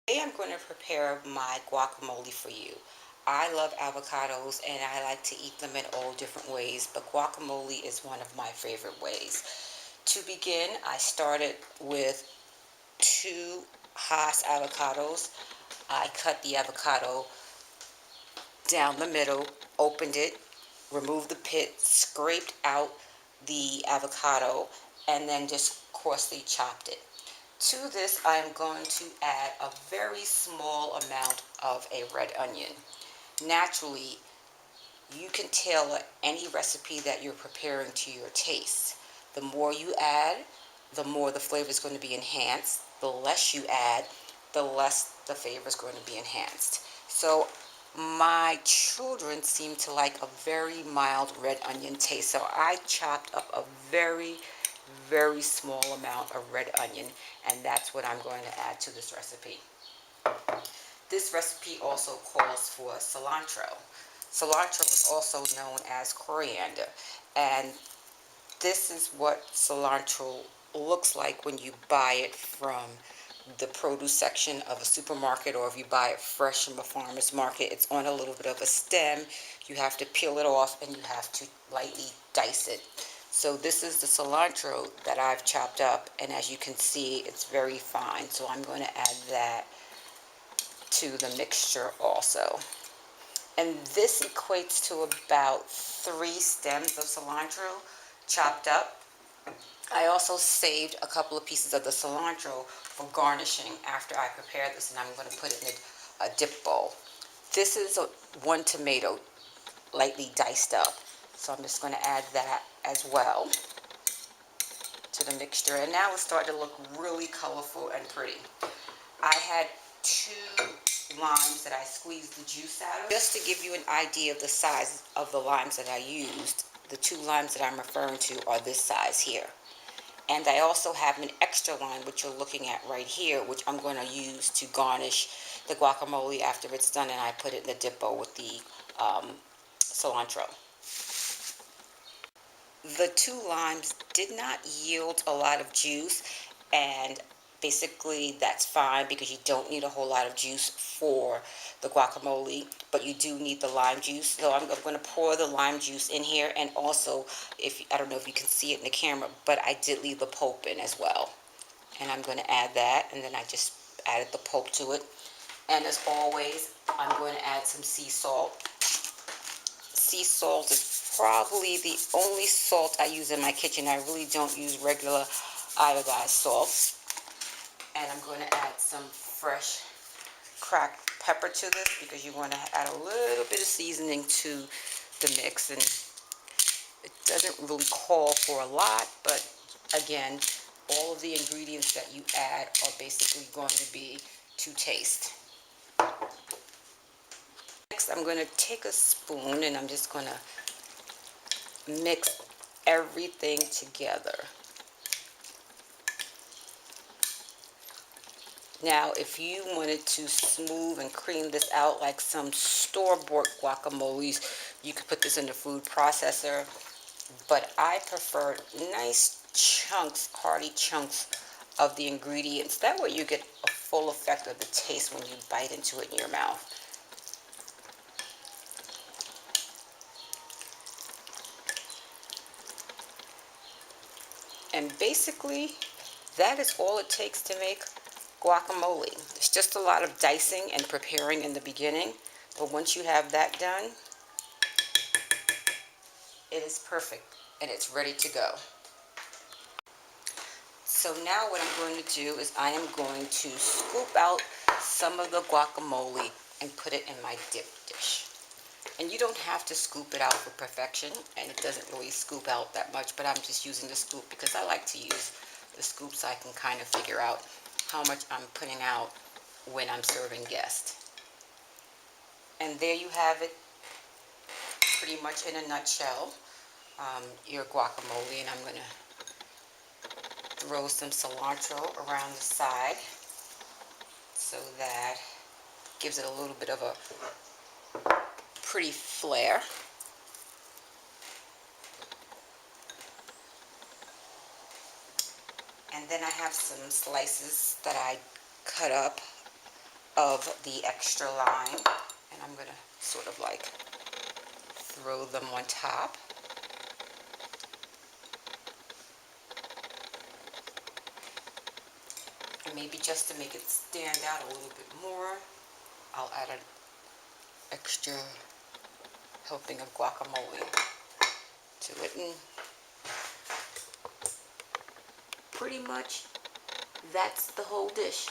Today I'm going to prepare my guacamole for you. I love avocados and I like to eat them in all different ways, but guacamole is one of my favorite ways. To begin, I started with two Hass avocados. I cut the avocado down the middle, opened it, removed the pit, scraped out the avocado, and then just coarsely chopped it. To this, I am going to add a very small amount of a red onion. Naturally, you can tailor any recipe that you're preparing to your taste. The more you add, the more the flavor is going to be enhanced. The less you add, the less the flavor is going to be enhanced. So my children seem to like a very mild red onion taste. So I chopped up a very small amount of red onion, and that's what I'm going to add to this recipe. This recipe also calls for cilantro. Cilantro is also known as coriander, and this is what cilantro looks like when you buy it from the produce section of a supermarket, or if you buy it fresh from a farmer's market. It's on a little bit of a stem. You have to peel it off and you have to lightly dice it. So this is the cilantro that I've chopped up, and as you can see, it's very fine. So I'm going to add that to the mixture also. And this equates to about 3 stems of cilantro chopped up. I also saved a couple of pieces of the cilantro for garnishing after I prepare this, and I'm going to put it in a dip bowl. This is one tomato lightly diced up, so I'm just going to add that as well to the mixture. And now it's starting to look really colorful and pretty. I had 2 limes that I squeezed the juice out of. Just to give you an idea of the size of the limes that I used, the 2 limes that I'm referring to are this size here. And I also have an extra lime, which you're looking at right here, which I'm going to use to garnish the guacamole after it's done, and I put it in the dip bowl with the cilantro. The 2 limes did not yield a lot of juice, and basically that's fine because you don't need a whole lot of juice for the guacamole, but you do need the lime juice. So I'm going to pour the lime juice in here, and also, if I don't know if you can see it in the camera, but I did leave the pulp in as well. And I'm going to add that, and then I just added the pulp to it. And as always, I'm going to add some sea salt. Sea salt is probably the only salt I use in my kitchen. I really don't use regular iodized salt. And I'm going to add some fresh cracked pepper to this because you want to add a little bit of seasoning to the mix. And it doesn't really call for a lot, but again, all of the ingredients that you add are basically going to be to taste. Next, I'm going to take a spoon and I'm just going to mix everything together. Now, if you wanted to smooth and cream this out like some store-bought guacamoles, you could put this in the food processor, but I prefer nice chunks, hearty chunks of the ingredients. That way you get a full effect of the taste when you bite into it in your mouth. And basically, that is all it takes to make guacamole. It's just a lot of dicing and preparing in the beginning, but once you have that done, it is perfect and it's ready to go. So now what I'm going to do is I am going to scoop out some of the guacamole and put it in my dip dish. And you don't have to scoop it out for perfection, and it doesn't really scoop out that much, but I'm just using the scoop because I like to use the scoop so I can kind of figure out how much I'm putting out when I'm serving guests. And there you have it, pretty much in a nutshell, your guacamole. And I'm going to throw some cilantro around the side so that gives it a little bit of a pretty flair. And then I have some slices that I cut up of the extra lime, and I'm gonna sort of like throw them on top. And maybe just to make it stand out a little bit more, I'll add an extra helping of guacamole to it. And pretty much that's the whole dish.